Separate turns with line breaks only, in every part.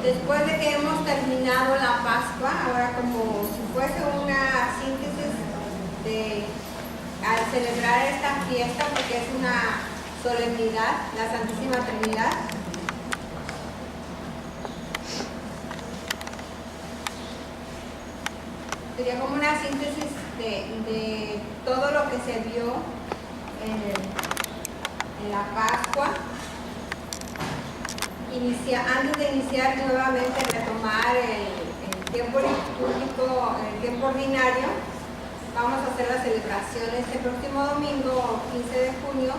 Después de que hemos terminado la Pascua, ahora como si fuese una síntesis al celebrar esta fiesta, porque es una solemnidad, la Santísima Trinidad, sería como una síntesis de todo lo que se vio en la Pascua. Antes de iniciar nuevamente, retomar el tiempo litúrgico, el tiempo ordinario, vamos a hacer la celebración este próximo domingo, 15 de junio,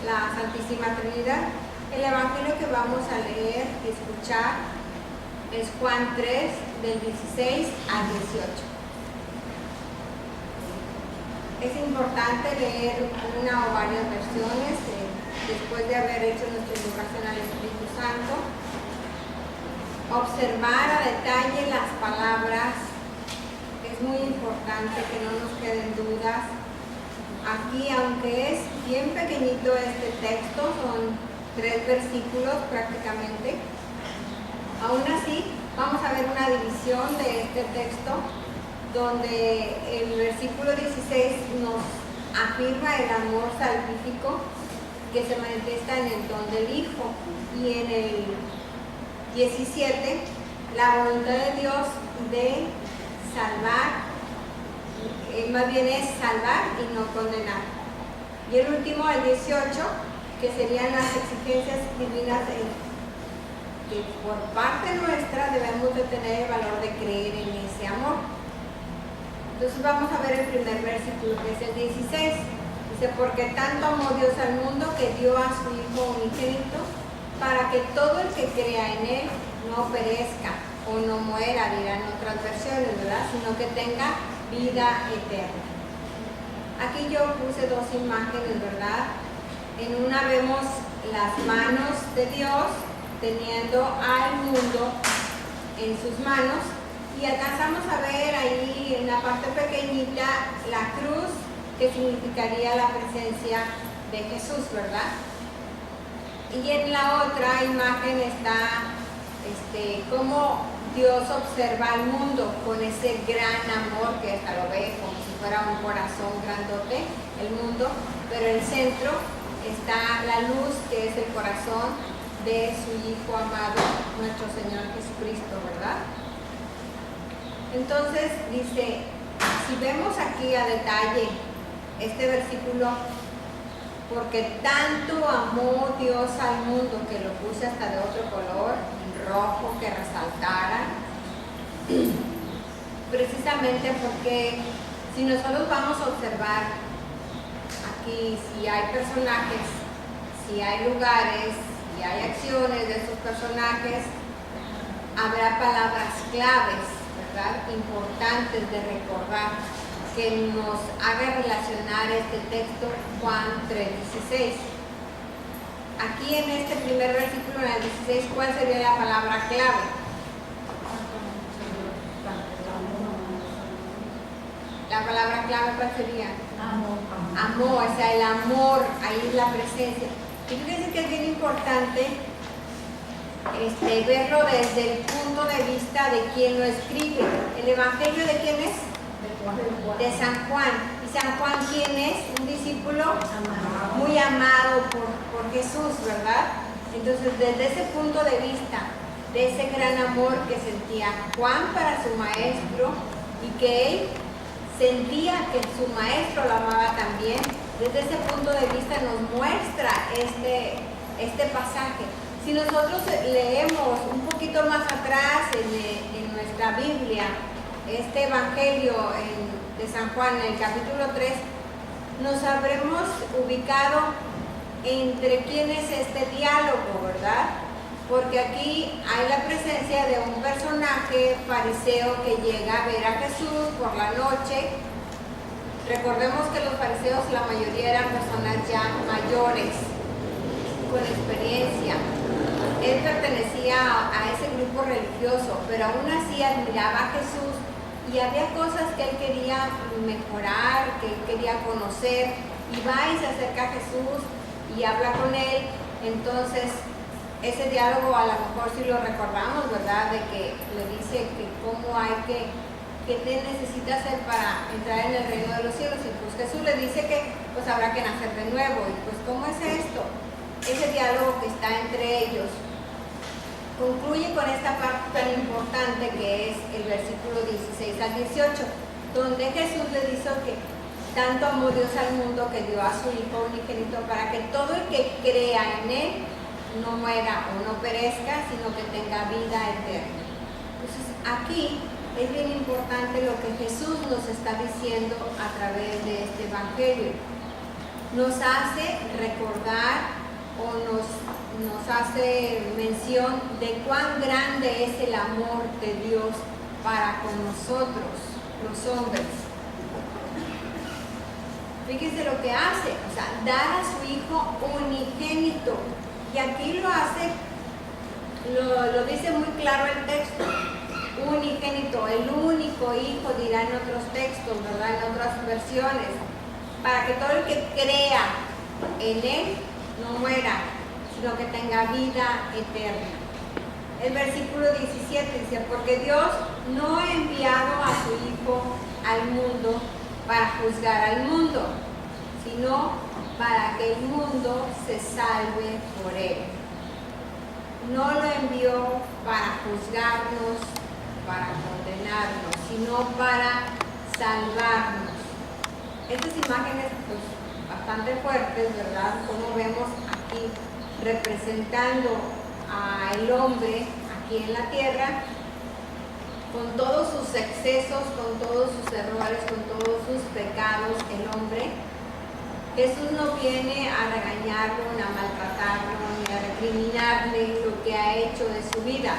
la Santísima Trinidad. El Evangelio que vamos a leer y escuchar es Juan 3, del 16 al 18. Es importante leer una o varias versiones después de haber hecho nuestra invocación al Espíritu Santo, observar a detalle las palabras. Es muy importante que no nos queden dudas. Aquí, aunque es bien pequeñito este texto, son 3 versículos prácticamente, aún así vamos a ver una división de este texto, donde el versículo 16 nos afirma el amor salvífico que se manifiesta en el don del Hijo, y en el 17 la voluntad de Dios de salvar, más bien es salvar y no condenar. Y el último, el 18, que serían las exigencias divinas que por parte nuestra debemos de tener el valor de creer en ese amor. Entonces vamos a ver el primer versículo, que es el 16. Dice: porque tanto amó Dios al mundo que dio a su Hijo unigénito, para que todo el que crea en Él no perezca o no muera, dirán otras versiones, ¿verdad?, sino que tenga vida eterna. Aquí yo puse 2 imágenes, ¿verdad? En una vemos las manos de Dios teniendo al mundo en sus manos, y alcanzamos a ver ahí en la parte pequeñita la cruz, que significaría la presencia de Jesús, ¿verdad? Y en la otra imagen está cómo Dios observa al mundo con ese gran amor, que hasta lo ve como si fuera un corazón grandote, el mundo, pero en el centro está la luz, que es el corazón de su Hijo amado, nuestro Señor Jesucristo, ¿verdad? Entonces dice, si vemos aquí a detalle este versículo, porque tanto amó Dios al mundo, que lo puse hasta de otro color, rojo, que resaltara, precisamente porque si nosotros vamos a observar aquí, si hay personajes, si hay lugares, si hay acciones de esos personajes, habrá palabras claves, ¿verdad?, importantes de recordar, que nos haga relacionar este texto, Juan 3:16. Aquí en este primer versículo, en el 16, ¿cuál sería la palabra clave? La palabra clave, ¿cuál sería? Amor, o sea, el amor, ahí es la presencia. Y fíjense que es bien importante verlo desde el punto de vista de quien lo escribe. ¿El Evangelio de quién es? De San Juan. ¿Y San Juan quién es? Un discípulo muy amado por Jesús, ¿verdad? Entonces, desde ese punto de vista, de ese gran amor que sentía Juan para su maestro, y que él sentía que su maestro lo amaba también, desde ese punto de vista nos muestra este pasaje. Si nosotros leemos un poquito más atrás en nuestra Biblia, este Evangelio de San Juan, en el capítulo 3, nos habremos ubicado entre quién es este diálogo, ¿verdad? Porque aquí hay la presencia de un personaje fariseo que llega a ver a Jesús por la noche. Recordemos que los fariseos, la mayoría eran personas ya mayores, con experiencia. Él pertenecía a ese grupo religioso, pero aún así admiraba a Jesús, y había cosas que él quería mejorar, que él quería conocer, y va y se acerca a Jesús y habla con él. Entonces ese diálogo a lo mejor sí lo recordamos, ¿verdad? De que le dice que cómo hay que te necesita hacer para entrar en el reino de los cielos. Y pues Jesús le dice que pues habrá que nacer de nuevo. Y pues ¿cómo es esto? Ese diálogo que está entre ellos concluye con esta parte tan importante que es el versículo 16 al 18, donde Jesús le dice que tanto amó Dios al mundo que dio a su Hijo unigénito para que todo el que crea en Él no muera o no perezca, sino que tenga vida eterna. Entonces aquí es bien importante lo que Jesús nos está diciendo a través de este evangelio. Nos hace recordar o nos hace mención de cuán grande es el amor de Dios para con nosotros, los hombres. Fíjense lo que hace, o sea, dar a su Hijo unigénito. Y aquí lo hace, lo dice muy claro el texto, unigénito, el único Hijo, dirá en otros textos, ¿verdad? En otras versiones, para que todo el que crea en Él no muera, sino que tenga vida eterna. El versículo 17 dice, porque Dios no ha enviado a su Hijo al mundo para juzgar al mundo, sino para que el mundo se salve por él. No lo envió para juzgarnos, para condenarnos, sino para salvarnos. Estas imágenes pues, bastante fuertes, ¿verdad? Como vemos aquí representando al hombre aquí en la tierra, con todos sus excesos, con todos sus errores, con todos sus pecados, el hombre. Jesús no viene a regañarlo, ni a maltratarlo, ni a recriminarle lo que ha hecho de su vida,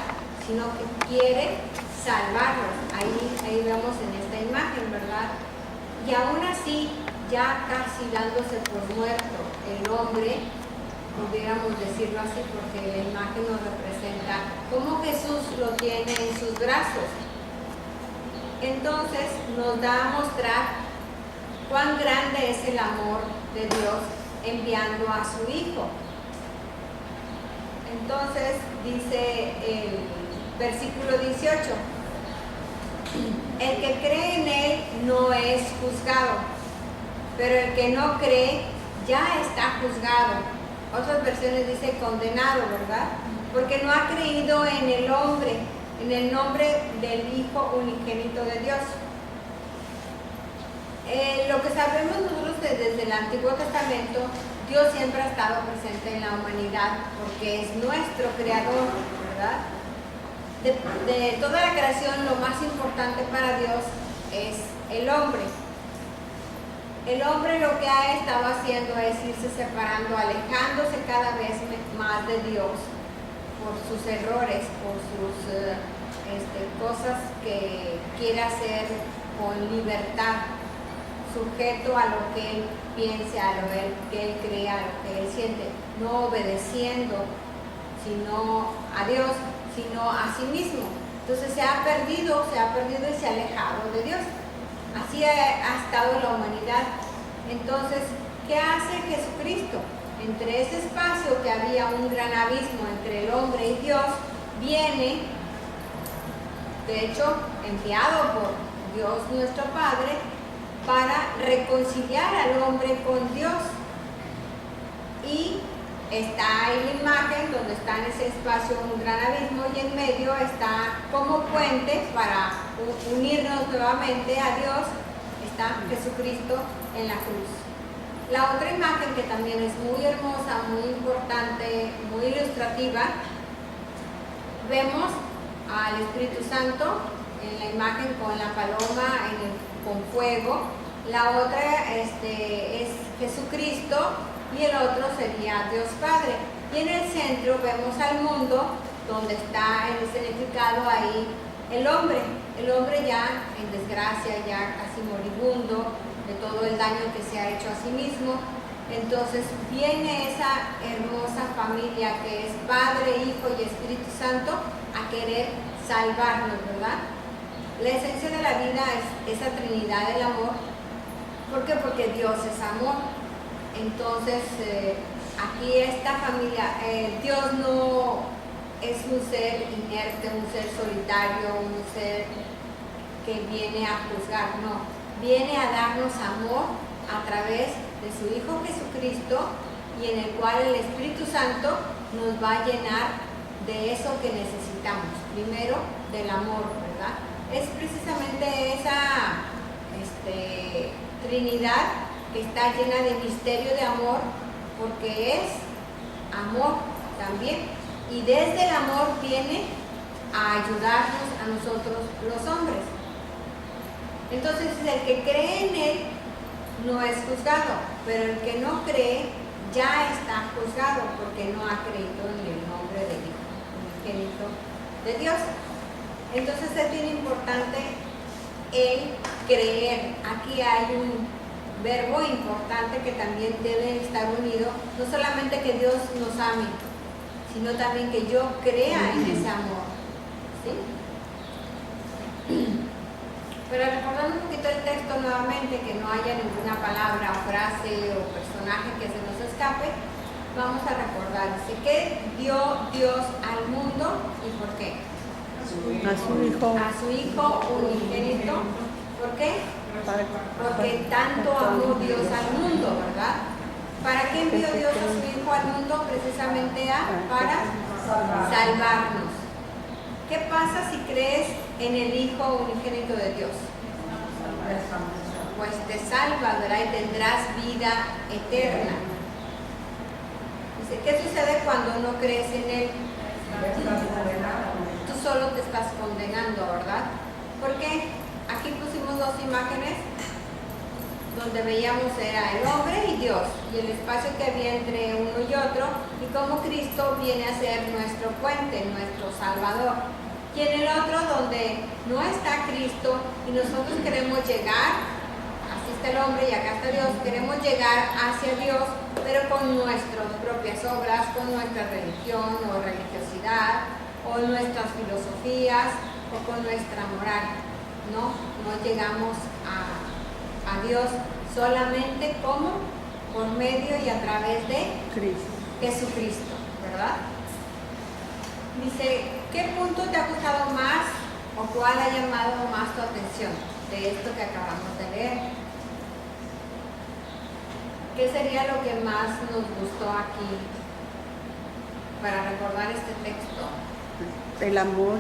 sino que quiere salvarlo. Ahí vemos en esta imagen, ¿verdad? Y aún así, ya casi dándose por muerto el hombre, pudiéramos decirlo así, porque la imagen nos representa cómo Jesús lo tiene en sus brazos. Entonces nos da a mostrar cuán grande es el amor de Dios enviando a su Hijo. Entonces dice el versículo 18, el que cree en Él no es juzgado, pero el que no cree ya está juzgado. Otras versiones dice condenado, ¿verdad? Porque no ha creído en el hombre, en el nombre del Hijo unigénito de Dios. Lo que sabemos nosotros desde el Antiguo Testamento, Dios siempre ha estado presente en la humanidad porque es nuestro creador, ¿verdad? De toda la creación, lo más importante para Dios es el hombre. El hombre lo que ha estado haciendo es irse separando, alejándose cada vez más de Dios por sus errores, por sus cosas que quiere hacer con libertad, sujeto a lo que él piense, a lo que él crea, a lo que él siente, no obedeciendo sino a Dios, sino a sí mismo. Entonces se ha perdido y se ha alejado de Dios. Así ha estado la humanidad. Entonces, ¿qué hace Jesucristo? Entre ese espacio que había un gran abismo entre el hombre y Dios, viene, de hecho, enviado por Dios nuestro Padre, para reconciliar al hombre con Dios. Y está ahí la imagen donde está en ese espacio un gran abismo y en medio está como puente para unirnos nuevamente a Dios, está Jesucristo en la cruz. La otra imagen que también es muy hermosa, muy importante, muy ilustrativa, vemos al Espíritu Santo en la imagen con la paloma con fuego. La otra es Jesucristo y el otro sería Dios Padre. Y en el centro vemos al mundo, donde está escenificado ahí el hombre ya en desgracia, ya casi moribundo de todo el daño que se ha hecho a sí mismo. Entonces viene esa hermosa familia que es Padre, Hijo y Espíritu Santo a querer salvarnos, ¿verdad? La esencia de la vida es esa Trinidad del amor. ¿Por qué? Porque Dios es amor. Entonces aquí esta familia, Dios no es un ser inerte, un ser solitario, un ser que viene a juzgar, no, viene a darnos amor a través de su Hijo Jesucristo, y en el cual el Espíritu Santo nos va a llenar de eso que necesitamos. Primero, del amor, ¿verdad? Es precisamente esa Trinidad que está llena de misterio de amor, porque es amor también, y desde el amor viene a ayudarnos a nosotros los hombres. Entonces el que cree en Él no es juzgado, pero el que no cree ya está juzgado, porque no ha creído en el nombre del Hijo unigénito de Dios. Entonces es bien importante el creer. Aquí hay un verbo importante que también debe estar unido, no solamente que Dios nos ame, sino también que yo crea en ese amor, ¿sí? Pero recordando un poquito el texto nuevamente, que no haya ninguna palabra, frase o personaje que se nos escape, vamos a recordar. Dice que dio Dios al mundo, ¿y por qué?
A su hijo
unigénito. ¿Por qué? Porque tanto amó Dios al mundo, ¿verdad? ¿Para qué envió Dios a su Hijo al mundo? Precisamente para salvarnos. ¿Qué pasa si crees en el Hijo unigénito de Dios? Pues te salvas, ¿verdad? Y tendrás vida eterna. Dice, ¿qué sucede cuando no crees en Él? Tú solo te estás condenando, ¿verdad? Porque aquí pusimos dos imágenes donde veíamos era el hombre y Dios, y el espacio que había entre uno y otro, y cómo Cristo viene a ser nuestro puente, nuestro Salvador. Y en el otro donde no está Cristo y nosotros queremos llegar, así está el hombre y acá está Dios, queremos llegar hacia Dios, pero con nuestras propias obras, con nuestra religión o religiosidad, o nuestras filosofías, o con nuestra moral. No llegamos a Dios solamente como por medio y a través de Jesucristo, ¿verdad? Dice, ¿qué punto te ha gustado más o cuál ha llamado más tu atención de esto que acabamos de leer? ¿Qué sería lo que más nos gustó aquí para recordar este texto?
El amor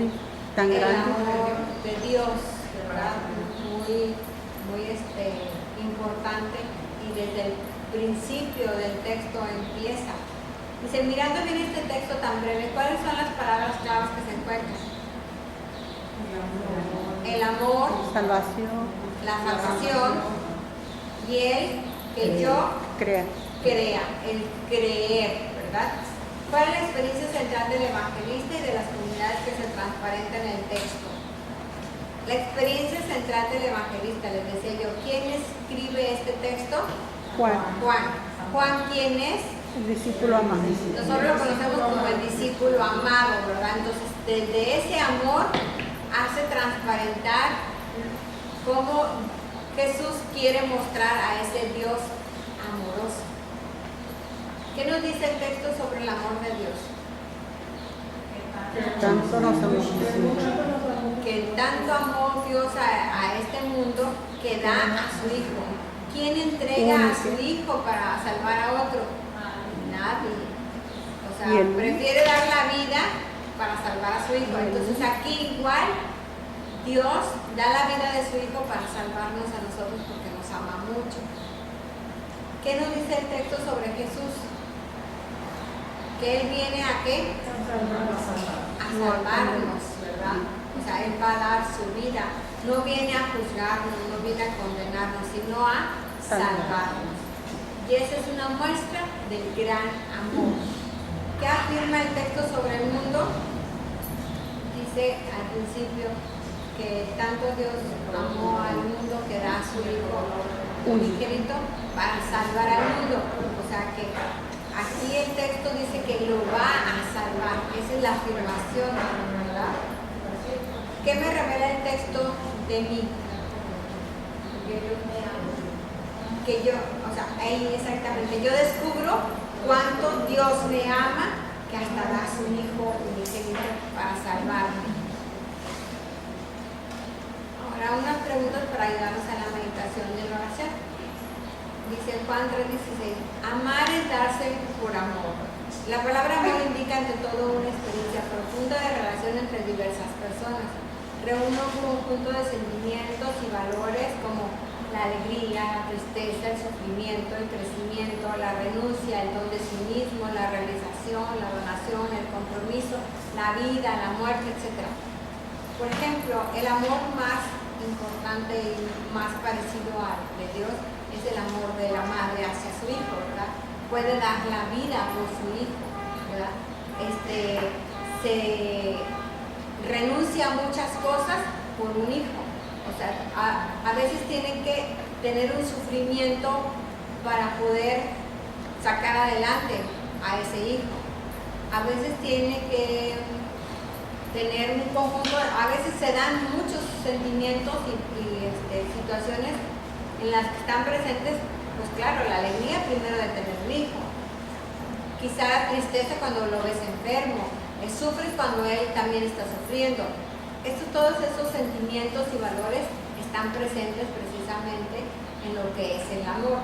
tan grande.
El amor de Dios, ¿verdad? Muy importante, y desde el principio del texto empieza. Dice, mirando bien este texto tan breve, ¿cuáles son las palabras claves que se encuentran? El amor,
salvación,
la salvación, y el que yo crea, el creer, ¿verdad? ¿Cuál es la experiencia central del evangelista y de las comunidades que se transparentan en el texto? La experiencia central del evangelista, les decía yo, ¿quién escribe este texto?
Juan.
Juan, ¿quién es?
El discípulo amado.
Nosotros lo conocemos como el discípulo amado, ¿verdad? Entonces, desde ese amor hace transparentar cómo Jesús quiere mostrar a ese Dios amoroso. ¿Qué nos dice el texto sobre el amor de Dios?
Tanto nos amó.
Que tanto amó Dios a este mundo que da a su Hijo. ¿Quién entrega a su Hijo para salvar a otro? Nadie. O sea, prefiere dar la vida para salvar a su Hijo. Entonces aquí igual Dios da la vida de su Hijo para salvarnos a nosotros, porque nos ama mucho. ¿Qué nos dice el texto sobre Jesús? Que Él viene a ¿qué? A salvarnos, ¿verdad? O sea, Él va a dar su vida. No viene a juzgarnos, no viene a condenarnos, sino a salvarnos. Y esa es una muestra del gran amor. ¿Qué afirma el texto sobre el mundo? Dice al principio que tanto Dios amó al mundo que da a su Hijo unigénito para salvar al mundo. O sea que aquí el texto dice que lo va a salvar. Esa es la afirmación, ¿verdad? ¿Qué me revela el texto de mí? Que yo, o sea, ahí exactamente, yo descubro cuánto Dios me ama, que hasta da a su Hijo unigénito para salvarme. Ahora, unas preguntas para ayudarnos a la meditación y la oración. Dice Juan 3:16, amar es darse por amor. La palabra amor indica ante todo una experiencia profunda de relación entre diversas personas. Reúne un conjunto de sentimientos y valores como la alegría, la tristeza, el sufrimiento, el crecimiento, la renuncia, el don de sí mismo, la realización, la donación, el compromiso, la vida, la muerte, etc. Por ejemplo, el amor más importante y más parecido al de Dios es el amor de la madre hacia su hijo, ¿verdad? Puede dar la vida por su hijo, ¿verdad? Se renuncia a muchas cosas por un hijo. O sea, a veces tienen que tener un sufrimiento para poder sacar adelante a ese hijo. A veces tiene que tener un conjunto, a veces se dan muchos sentimientos y situaciones en las que están presentes, pues claro, la alegría primero de tener un hijo. Quizá la tristeza cuando lo ves enfermo, sufres cuando él también está sufriendo. Todos esos sentimientos y valores están presentes precisamente en lo que es el amor.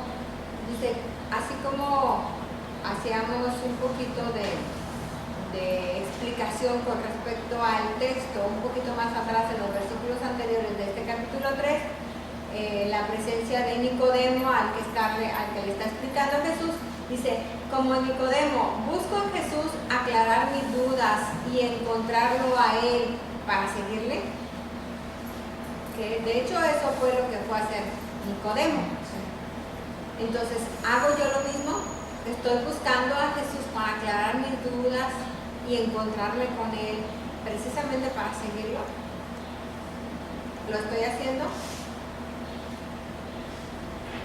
Dice, así como hacíamos un poquito de explicación con respecto al texto, un poquito más atrás en los versículos anteriores de este capítulo 3, la presencia de Nicodemo al que le está explicando Jesús, dice, como Nicodemo, busco en Jesús aclarar mis dudas y encontrarlo a él para seguirle, que de hecho eso fue lo que fue a hacer Nicodemo. Entonces, ¿hago yo lo mismo? Estoy buscando a Jesús para aclarar mis dudas y encontrarme con él precisamente para seguirlo. ¿Lo estoy haciendo?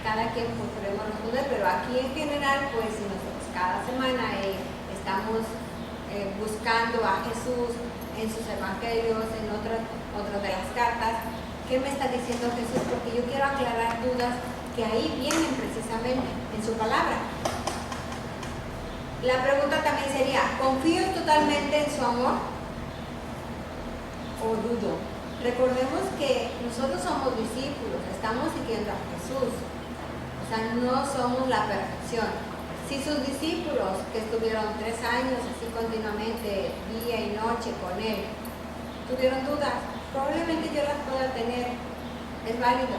Cada quien podremos responder, pero aquí en general, pues si nosotros cada semana estamos buscando a Jesús en sus evangelios, en otras de las cartas, ¿qué me está diciendo Jesús? Porque yo quiero aclarar dudas que ahí vienen precisamente en su palabra. La pregunta también sería, ¿confío totalmente en su amor o dudo? Recordemos que nosotros somos discípulos, estamos siguiendo a Jesús, o sea, no somos la perfección. Si sus discípulos, que estuvieron 3 años así continuamente, día y noche con él, tuvieron dudas, probablemente yo las pueda tener, es válido.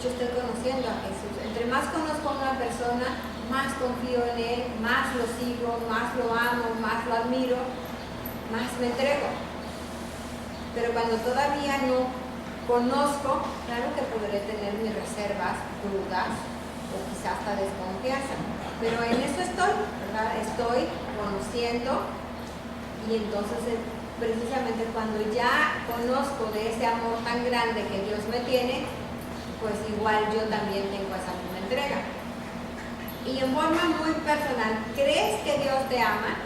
Yo estoy conociendo a Jesús. Entre más conozco a una persona, más confío en él, más lo sigo, más lo amo, más lo admiro, más me entrego. Pero cuando todavía no conozco, claro que podré tener mis reservas, dudas o quizás hasta desconfianza. Pero en eso estoy, ¿verdad? Estoy conociendo y entonces precisamente cuando ya conozco de ese amor tan grande que Dios me tiene, pues igual yo también tengo esa misma entrega. Y en forma muy personal, ¿crees que Dios te ama?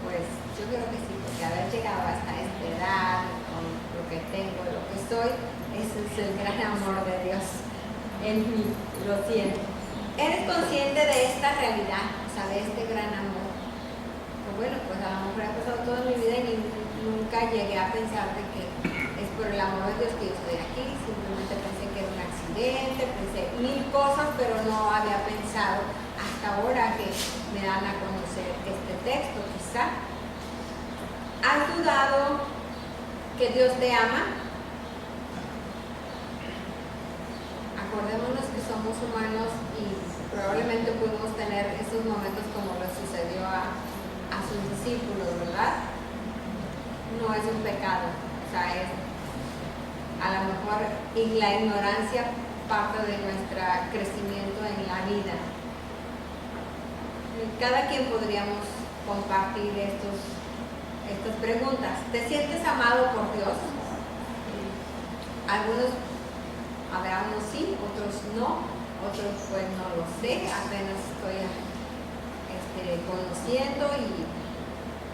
Pues yo creo que sí, porque haber llegado hasta esta edad, con lo que tengo, lo que soy, ese es el gran amor de Dios en mí, lo siento. ¿Eres consciente de esta realidad, o sea, de este gran amor? Pues bueno, pues a lo mejor he pasado toda mi vida y nunca llegué a pensar de que es por el amor de Dios que yo estoy aquí, simplemente pensé que era un accidente, pensé 1000 cosas, pero no había pensado hasta ahora que me dan a conocer este texto, quizá. ¿Has dudado que Dios te ama? Acordémonos que somos humanos y probablemente pudimos tener esos momentos como lo sucedió a sus discípulos, ¿verdad? No es un pecado, o sea, es a lo mejor y la ignorancia parte de nuestro crecimiento en la vida. Cada quien podríamos compartir estas preguntas. ¿Te sientes amado por Dios? Algunos, habrá unos sí, otros no, otros pues no lo sé, apenas estoy conociendo y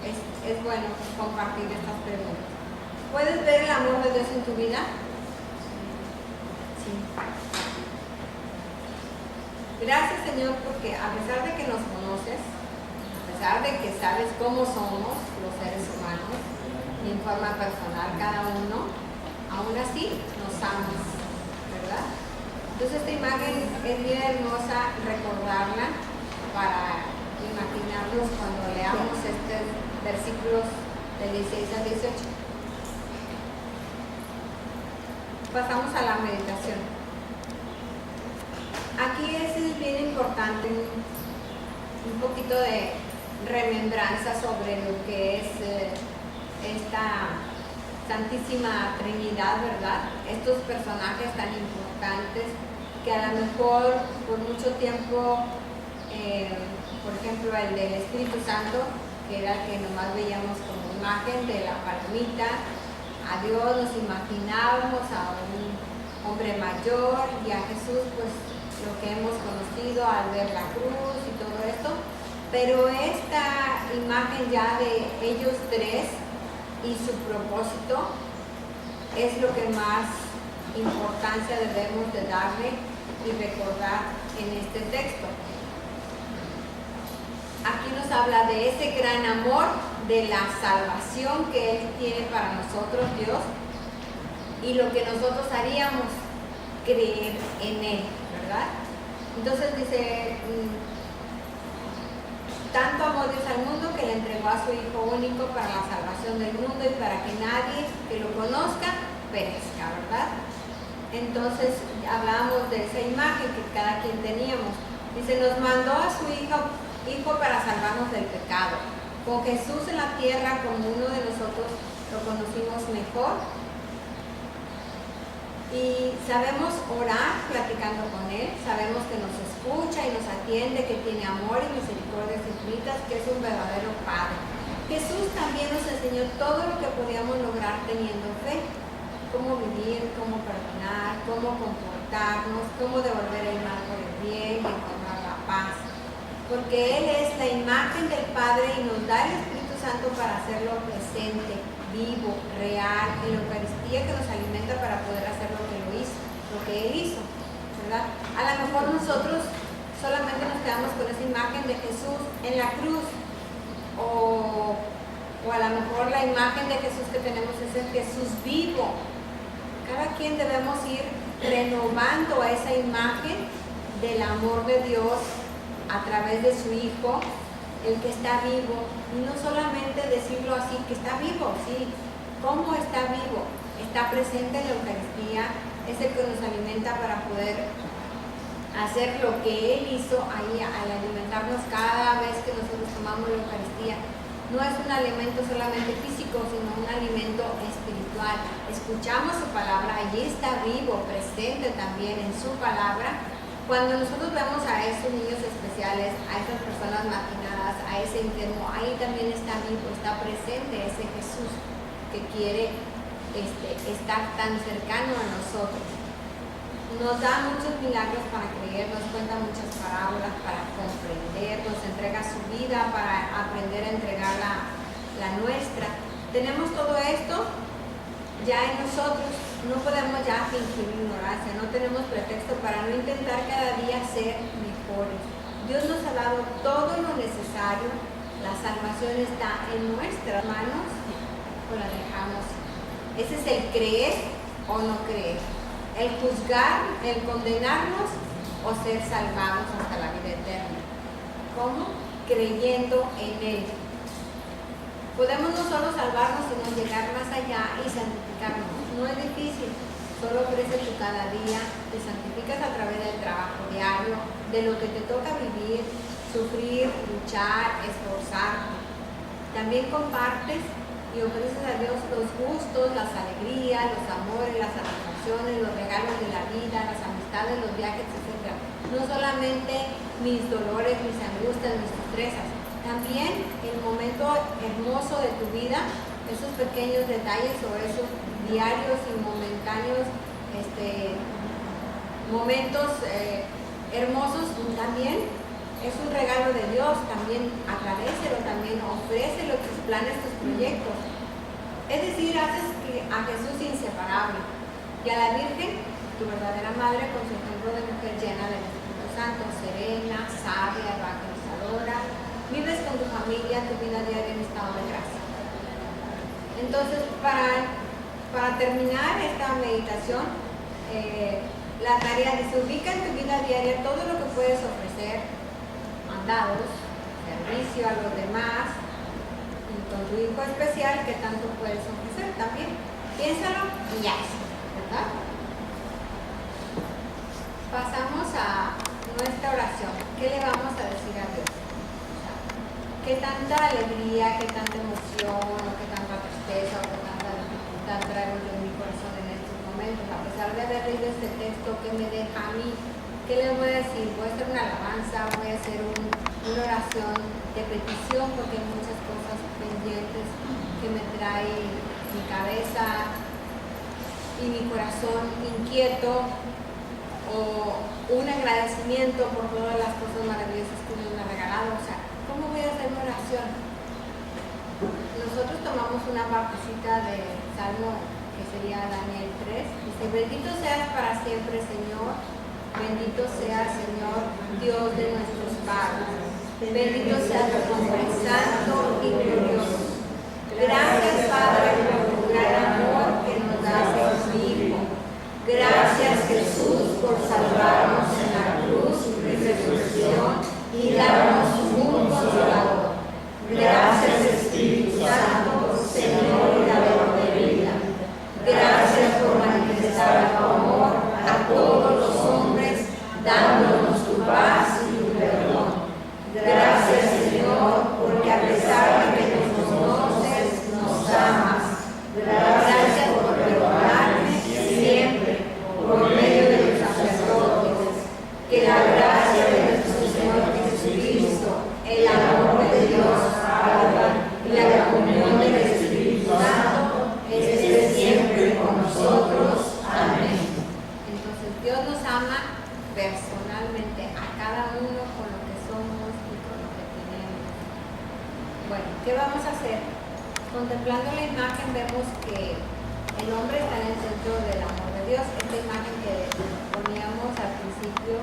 es bueno compartir estas preguntas. ¿Puedes ver el amor de Dios en tu vida? Sí. Gracias, Señor, porque a pesar de que nos conoces, a pesar de que sabes cómo somos los seres humanos, en forma personal cada uno, aún así nos amas, ¿verdad? Entonces esta imagen es bien hermosa recordarla para imaginarnos cuando leamos estos versículos del 16 al 18. Pasamos a la meditación. Aquí es bien importante un poquito de remembranza sobre lo que es esta Santísima Trinidad, ¿verdad? Estos personajes tan importantes que a lo mejor por mucho tiempo, por ejemplo el del Espíritu Santo, que era el que nomás veíamos como imagen de la palomita, a Dios nos imaginábamos a un hombre mayor y a Jesús pues lo que hemos conocido al ver la cruz y todo esto, pero esta imagen ya de ellos tres y su propósito es lo que más importancia debemos de darle y recordar en este texto. Aquí nos habla de ese gran amor, de la salvación que Él tiene para nosotros, Dios, y lo que nosotros haríamos, creer en Él, ¿verdad? Entonces dice, tanto amó Dios al mundo que le entregó a su Hijo único para la salvación del mundo y para que nadie que lo conozca perezca, ¿verdad? Entonces hablamos de esa imagen que cada quien teníamos. Dice, nos mandó a su Hijo para salvarnos del pecado. Con Jesús en la tierra como uno de nosotros lo conocimos mejor. Y sabemos orar platicando con Él, sabemos que nos escucha y nos atiende, que tiene amor y misericordias infinitas, que es un verdadero Padre. Jesús también nos enseñó todo lo que podíamos lograr teniendo fe, cómo vivir, cómo perdonar, cómo comportarnos, cómo devolver el mal por el bien y encontrar la paz. Porque Él es la imagen del Padre y nos da el Espíritu Santo para hacerlo presente, vivo, real, en la Eucaristía que nos alimenta para poder hacer lo que Él hizo, ¿verdad? A lo mejor nosotros solamente nos quedamos con esa imagen de Jesús en la cruz, o a lo mejor la imagen de Jesús que tenemos es el Jesús vivo. Cada quien debemos ir renovando esa imagen del amor de Dios a través de su Hijo, el que está vivo, y no solamente decirlo así, que está vivo, sí. ¿Cómo está vivo? Está presente en la Eucaristía, es el que nos alimenta para poder hacer lo que Él hizo ahí al alimentarnos cada vez que nosotros tomamos la Eucaristía. No es un alimento solamente físico, sino un alimento espiritual. Escuchamos su palabra, allí está vivo, presente también en su palabra. Cuando nosotros vemos a esos niños especiales, a esas personas marginadas, a ese enfermo, ahí también está vivo, está presente ese Jesús que quiere estar tan cercano a nosotros. Nos da muchos milagros para creer, nos cuenta muchas parábolas para comprender, nos entrega su vida para aprender a entregar la nuestra. Tenemos todo esto ya en nosotros, no podemos ya fingir ignorancia, no tenemos pretexto para no intentar cada día ser mejores. Dios nos ha dado todo lo necesario, la salvación está en nuestras manos o la dejamos. Ese es el creer o no creer, el juzgar, el condenarnos o ser salvados hasta la vida eterna. ¿Cómo? Creyendo en Él. Podemos no solo salvarnos, sino llegar más allá y santificarnos. No es difícil, solo ofrece tú cada día, te santificas a través del trabajo diario, de lo que te toca vivir, sufrir, luchar, esforzarte. También compartes y ofreces a Dios los gustos, las alegrías, los amores, las satisfacciones, los regalos de la vida, las amistades, los viajes, etc. No solamente mis dolores, mis angustias, mis destrezas, también el momento hermoso de tu vida, esos pequeños detalles o esos diarios y momentáneos momentos hermosos, también es un regalo de Dios. También agradécelo, también ofrécelo, tus planes, tus proyectos. Es decir, haces a Jesús inseparable y a la Virgen tu verdadera madre con su ejemplo de mujer llena del Espíritu Santo, serena, sabia, evangelizadora. Vives con tu familia tu vida diaria en estado de gracia. Entonces, para terminar esta meditación, la tarea dice: ubica en tu vida diaria todo lo que puedes ofrecer, mandados, servicio a los demás, y con tu hijo especial, ¿qué tanto puedes ofrecer también? Piénsalo y ya es, ¿verdad? Pasamos a nuestra oración. ¿Qué le vamos a decir a Dios? ¿Qué tanta alegría, qué tanta emoción, o qué tanta tristeza, o qué tanta dificultad traigo yo en mi corazón en estos momentos? A pesar de haber leído este texto, ¿qué me deja a mí? ¿Qué les voy a decir? Voy a hacer una alabanza, voy a hacer una oración de petición, porque hay muchas cosas pendientes que me trae mi cabeza y mi corazón inquieto, o un agradecimiento por todas las cosas maravillosas que Dios me ha regalado. O sea, ¿cómo voy a hacer una oración? Nosotros tomamos una partecita de Salmo, que sería Daniel 3, dice: bendito seas para siempre, Señor, bendito seas, Señor, Dios de nuestros padres, bendito sea tu nombre santo y glorioso. Gracias, Padre, por tu gran amor que nos das en tu Hijo. Gracias, Jesús, por salvarnos en la cruz y resurrección y darnos un consolador. Gracias, Espíritu Santo, Señor y dador de vida. Gracias por manifestar tu amor a todos los hombres, dándonos tu paz y tu perdón. Gracias, Señor, porque a pesar de que nos conoces, nos amas. Gracias por perdonarme siempre por medio de los sacerdotes. Que la gracia de nuestro Señor Jesucristo, el amor de Dios Padre y la comunión del Espíritu Santo esté siempre con nosotros. Amén. Entonces, Dios nos ama personalmente a cada uno con lo que somos y con lo que tenemos. Bueno, ¿qué vamos a hacer? Contemplando la imagen vemos que el hombre está en el centro del amor de Dios. Esta imagen que poníamos al principio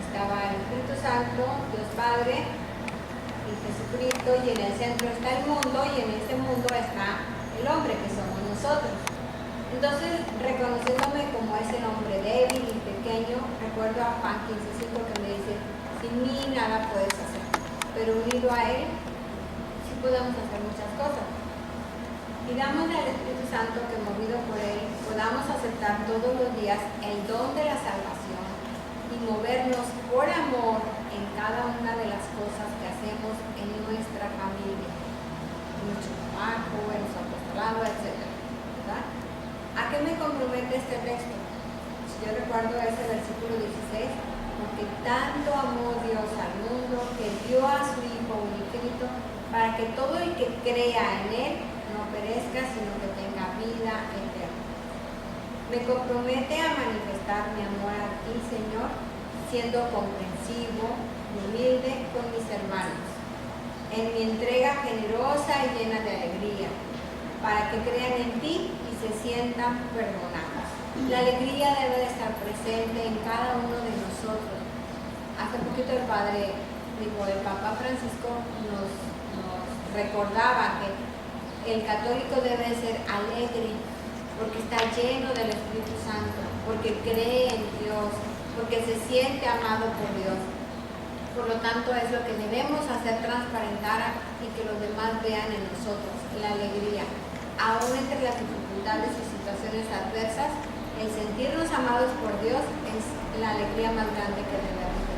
estaba el Espíritu Santo, Dios Padre y Jesucristo, y en el centro está el mundo, y en este mundo está el hombre, que somos nosotros. Entonces, reconociéndome como ese hombre débil y pequeño, recuerdo a Juan 15:5 que me dice: sin mí nada puedes hacer, pero unido a Él sí podemos hacer muchas cosas. Pidámosle al Espíritu Santo que, movido por Él, podamos aceptar todos los días el don de la salvación y movernos por amor en cada una de las cosas que hacemos en nuestra familia, en nuestro trabajo, en nuestro apostolado, etc. ¿Verdad? ¿A qué me compromete este texto? Yo recuerdo ese versículo 16: porque tanto amó Dios al mundo que dio a su Hijo unigénito, para que todo el que crea en Él no perezca, sino que tenga vida eterna. Me compromete a manifestar mi amor a ti, Señor, siendo comprensivo y humilde con mis hermanos, en mi entrega generosa y llena de alegría, para que crean en ti y se sientan perdonados. La alegría debe de estar presente en cada uno de nosotros. Hace poquito el Papa Francisco nos recordaba que el católico debe ser alegre, porque está lleno del Espíritu Santo, porque cree en Dios, porque se siente amado por Dios. Por lo tanto, es lo que debemos hacer transparentar y que los demás vean en nosotros, la alegría. Aún entre las dificultades y situaciones adversas, el sentirnos amados por Dios es la alegría más grande que debemos tener.